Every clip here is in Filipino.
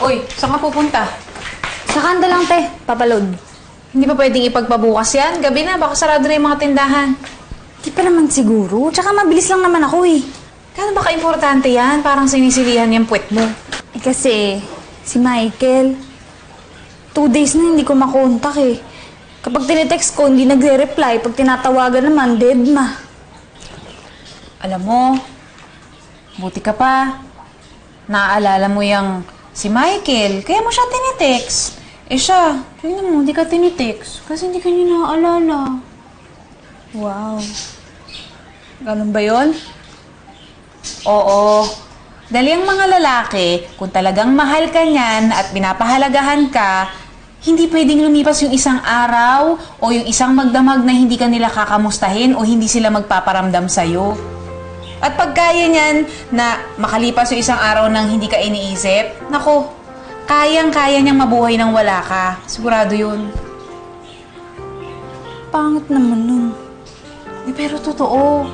Uy, saan ka pupunta? Sa kanta lang, te. Papaload. Hindi pa pwedeng ipagpabukas yan? Gabi na, baka sarado na yung mga tindahan. Di pa naman siguro. Tsaka mabilis lang naman ako eh. Kano ba ka-importante yan? Parang sinisilihan yung puwet mo. Eh kasi, si Michael, 2 days na hindi ko makontak eh. Kapag tinitext ko, hindi nagre-reply. Pag tinatawagan naman, dead na. Alam mo, buti ka pa. Naaalala mo yung si Michael. Kaya mo siya tinitext. Eh siya, tingnan mo, hindi ka tinitext. Kasi hindi ka niya naaalala. Wow. Ganun ba yun? Oo. Dahil ang mga lalaki, kung talagang mahal ka niyan at pinapahalagahan ka, hindi pwedeng lumipas yung isang araw o yung isang magdamag na hindi ka nila kakamustahin o hindi sila magpaparamdam sa'yo. At pag kaya niyan na makalipas yung isang araw nang hindi ka iniisip, nako, kayang-kaya niyang mabuhay nang wala ka. Sigurado yun. Pangit naman nun. Eh, pero totoo.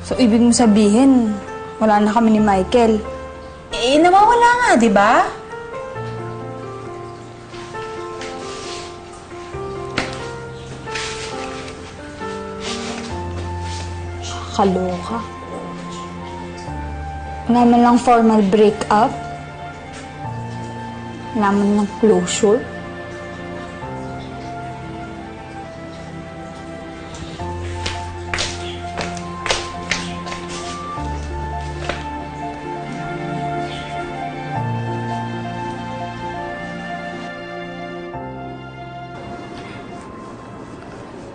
So, ibig mo sabihin, wala na kami ni Michael. Eh, nawawala nga, di ba? Kaloka. Wala man lang formal breakup. Wala man lang closure.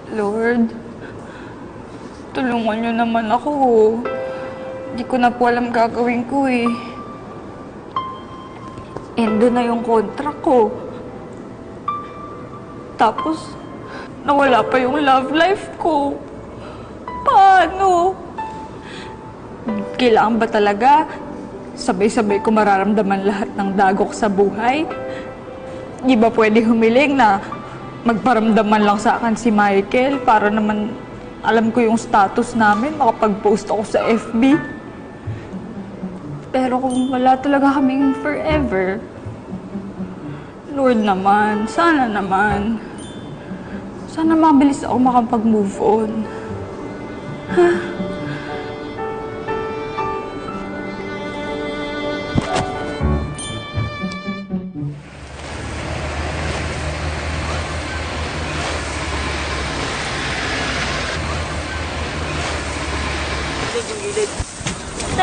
Lord, tulungan niyo naman ako. Hindi ko na po alam gagawin ko eh. Endo na yung contract ko. Tapos, nawala pa yung love life ko. Paano? Kailangan ba talaga sabay-sabay ko mararamdaman lahat ng dagok sa buhay? Di ba pwede humiling na magparamdaman lang sa akin si Michael para naman alam ko yung status namin, makapag-post ako sa FB. Pero kung wala talaga kaming forever, Lord naman, sana mabilis ako makapag-move on. Ha?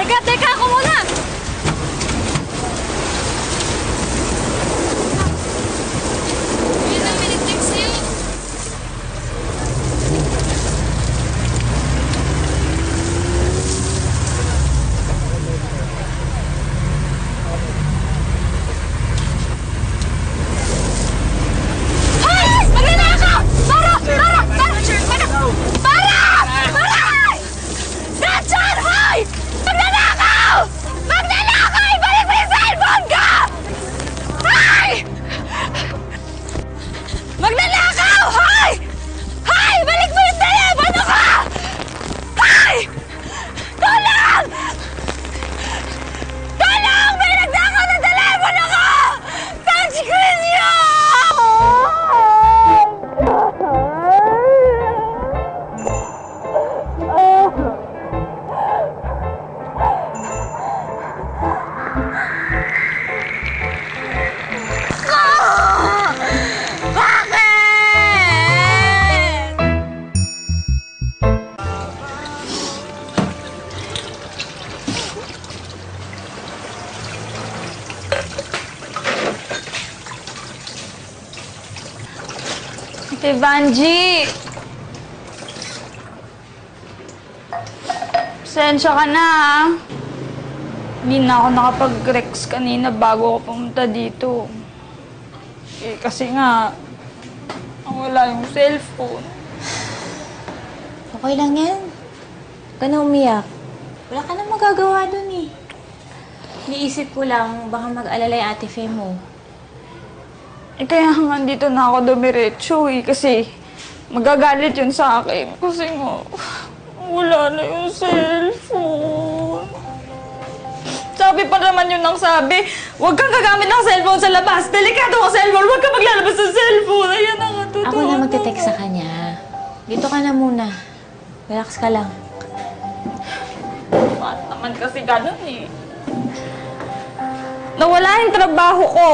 Teka! Ako muna! Yun ang minitext sa'yo. Hoy! Magnanakaw! Para! Gretchen! Hoy! Magnanakaw! Ibalik mo yung cellphone ko! Hoy! Magnanakaw! Hoy! Ibalik mo yung telepono ko! Hoy! Tulong! May nagnakaw ng telepono ko! Touch screen niyo! Ate Vanji! Pasensya ka na ha. Hindi na ako nakapag-rex kanina bago ako pumunta dito. Eh kasi nga, wala yung cellphone. Okay lang yan. Huwag ka na umiyak. Wala ka na magagawa dun eh. Niisip ko lang, baka mag-alala yung ate Faye mo. Eh kaya nga dito na ako dumiretso eh, kasi magagalit yun sa akin. Kasi nga, wala na yung cellphone. sabi pa naman yun ng sabi. Huwag kang gagamit ng cellphone sa labas. Delikado ang cellphone. Huwag kang maglalabas ng cellphone. Ayan na nga, totoo. Ako na magte-text sa kanya. Dito ka na muna. Relax ka lang. Bakit naman kasi ganun eh. Nawala yung trabaho ko.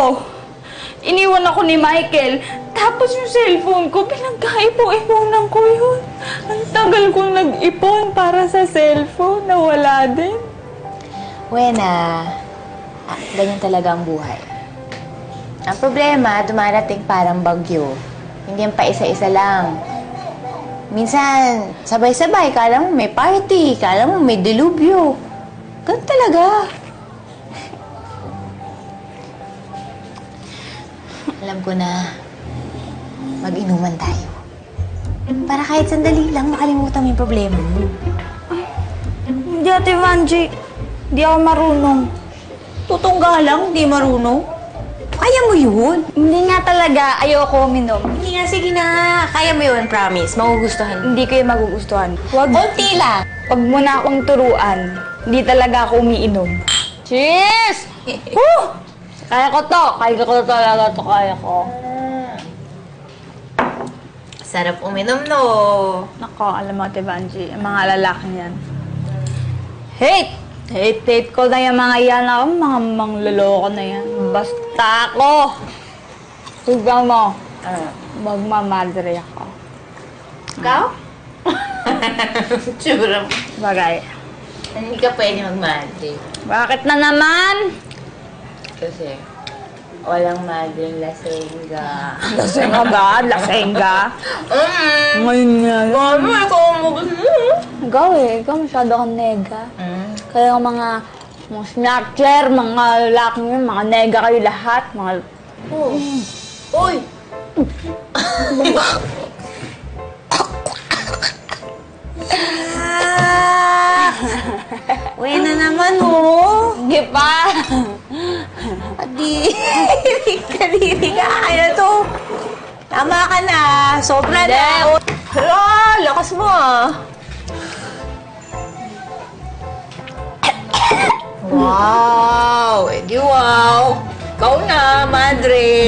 Iniwan ako ni Michael. Tapos yung cellphone ko, pinagkaipon-iponan ko yun. Ang tagal kong nag-ipon para sa cellphone. Nawala din. Wena, ganyan talaga ang buhay. Ang problema, dumarating parang bagyo. Hindi yan pa isa-isa lang. Minsan, sabay-sabay, kala mo may party, kala mo may dilubyo. Ganun talaga. Alam ko na, mag-inuman tayo. Para kahit sandali lang makalimutan mo yung problema mo. Hindi, Ate Vanjie. Hindi ako marunong. Tutungga lang, di marunong. Kaya mo yun. Hindi nga talaga. Ayoko uminom. Hindi nga, sige na. Kaya mo yun, promise. Magugustuhan. Hindi ko yung magugustuhan. Wag, Konti lang. wag mo na akong turuan. Hindi talaga ako umiinom. Cheers! Woo! Kaya ko to. Kaya ko talaga to. Kaya ko. Sarap uminom, no? Nako, alam mo, Ate Vanjie, ang mga lalaki yan. Hate! Hate ko na yung mga yan. Ako, mga mangloloko na yan. Basta ako. Huwag mo. Magmamadre ako. Ikaw? Tsura mo. Bagay. Hindi ka pwede mag-madre. Bakit na naman? Kasi walang madre lasengga. Lasengga ba? Lasengga? Ngayon nga. Mami, ikaw mo gusto. Ikaw ikaw masyado kang nega. Kaya ang mga snatcher, mga lalaki yun, mga nega kayo lahat. Mga... Oh. Uy! Uy na naman, oh. Hindi pa! Kadiri ka. Ano to? Tama ka na. Sobra na. Hala, lakas mo ah. Wow! Edi wow! Ikaw na, madre!